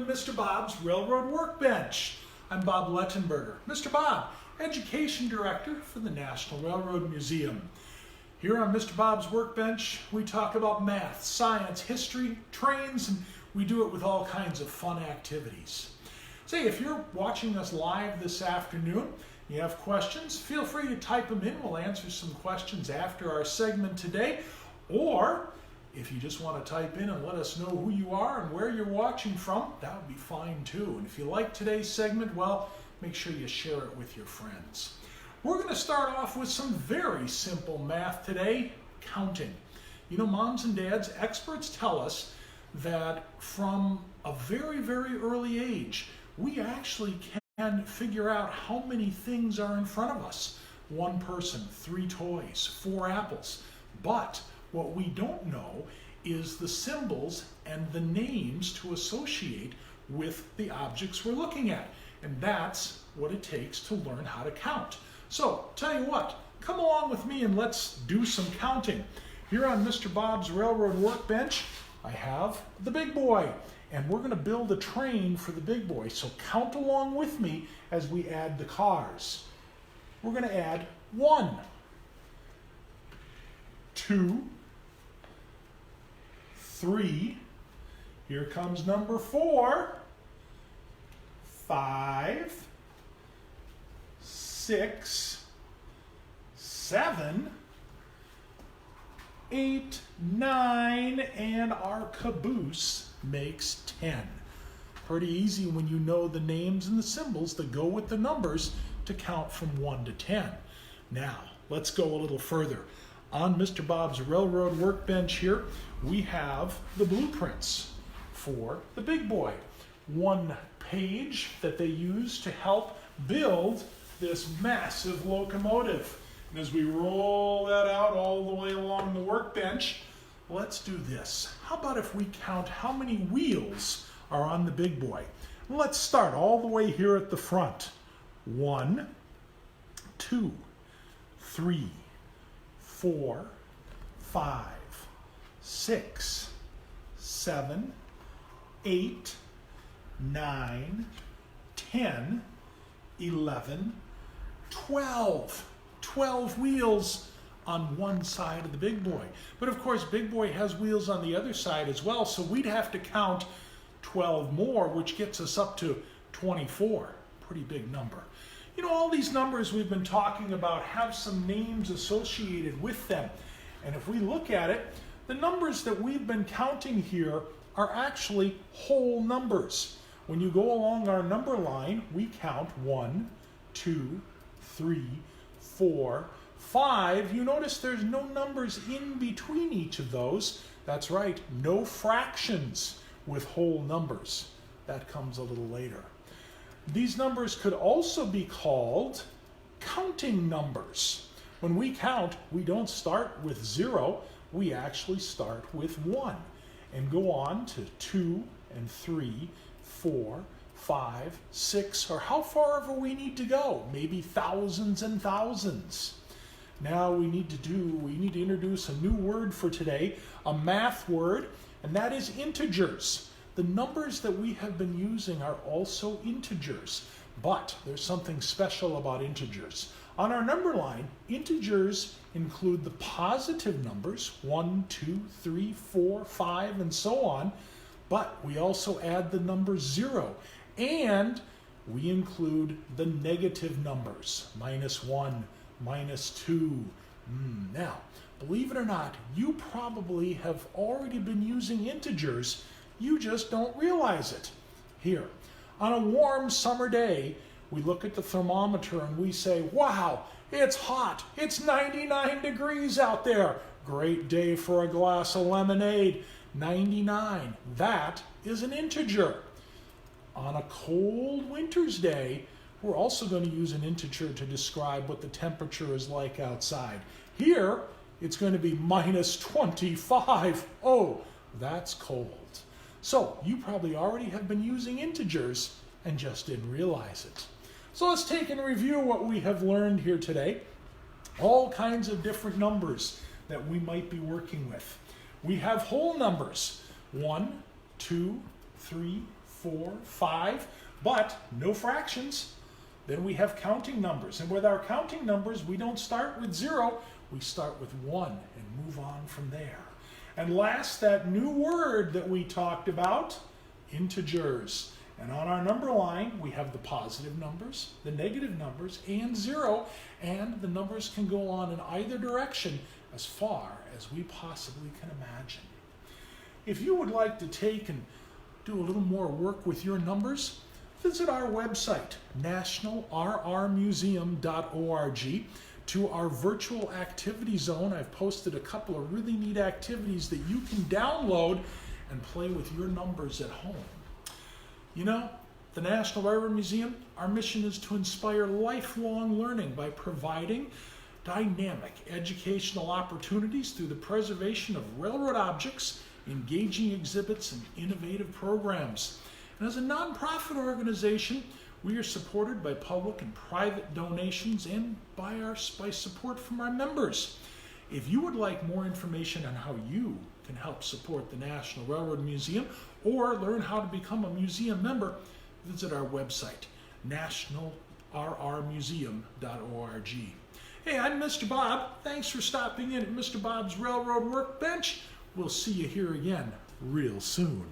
Mr. Bob's Railroad Workbench. I'm Bob Lettenberger. Mr. Bob, Education Director for the National Railroad Museum. Here on Mr. Bob's Workbench, we talk about math, science, history, trains, and we do it with all kinds of fun activities. Say, if you're watching us live this afternoon, you have questions, feel free to type them in. We'll answer some questions after our segment today. Or if you just want to type in and let us know who you are and where you're watching from, that would be fine too. And if you like today's segment, well, make sure you share it with your friends. We're going to start off with some very simple math today, counting. You know, moms and dads, experts tell us that from a very, very early age, we actually can figure out how many things are in front of us. One person, 3 toys, 4 apples. But what we don't know is the symbols and the names to associate with the objects we're looking at. And that's what it takes to learn how to count. So, tell you what, come along with me and let's do some counting. Here on Mr. Bob's Railroad Workbench, I have the big boy. And we're going to build a train for the big boy. So count along with me as we add the cars. We're going to add 1, 2, 3, here comes number 4, 5, 6, 7, 8, 9, and our caboose makes 10. Pretty easy when you know the names and the symbols that go with the numbers to count from 1 to 10. Now, let's go a little further. On Mr. Bob's Railroad Workbench here, we have the blueprints for the big boy. One page that they use to help build this massive locomotive. And as we roll that out all the way along the workbench, let's do this. How about if we count how many wheels are on the big boy? Let's start all the way here at the front. 1, 2, 3, 4, 5, 6, 7, 8, 9, 10, 11, 12. 12 wheels on one side of the big boy. But of course, big boy has wheels on the other side as well, so we'd have to count 12 more, which gets us up to 24. Pretty big number. You know, all these numbers we've been talking about have some names associated with them. And if we look at it, the numbers that we've been counting here are actually whole numbers. When you go along our number line, we count 1, 2, 3, 4, 5. You notice there's no numbers in between each of those. That's right, no fractions with whole numbers. That comes a little later. These numbers could also be called counting numbers. When we count, we don't start with 0, we actually start with 1 and go on to 2 and 3, 4, 5, 6, or how far ever we need to go, maybe thousands and thousands. Now we need to introduce a new word for today, a math word, and that is integers. The numbers that we have been using are also integers, but there's something special about integers. On our number line, integers include the positive numbers, 1, 2, 3, 4, 5, and so on, but we also add the number 0, and we include the negative numbers, -1, -2. Now, believe it or not, you probably have already been using integers, you just don't realize it. Here, on a warm summer day, we look at the thermometer and we say, wow, it's hot, it's 99 degrees out there. Great day for a glass of lemonade. 99, that is an integer. On a cold winter's day, we're also going to use an integer to describe what the temperature is like outside. Here, it's going to be -25. Oh, that's cold. So, you probably already have been using integers and just didn't realize it. So let's take and review what we have learned here today. All kinds of different numbers that we might be working with. We have whole numbers, 1, 2, 3, 4, 5, but no fractions. Then we have counting numbers. And with our counting numbers, we don't start with 0, we start with 1 and move on from there. And last, that new word that we talked about, integers. And on our number line, we have the positive numbers, the negative numbers, and 0, and the numbers can go on in either direction as far as we possibly can imagine. If you would like to take and do a little more work with your numbers, visit our website, nationalrrmuseum.org. To our virtual activity zone, I've posted a couple of really neat activities that you can download and play with your numbers at home. You know, the National Railroad Museum, our mission is to inspire lifelong learning by providing dynamic educational opportunities through the preservation of railroad objects, engaging exhibits, and innovative programs. And as a nonprofit organization, we are supported by public and private donations and by support from our members. If you would like more information on how you can help support the National Railroad Museum or learn how to become a museum member, visit our website, nationalrrmuseum.org. Hey, I'm Mr. Bob. Thanks for stopping in at Mr. Bob's Railroad Workbench. We'll see you here again real soon.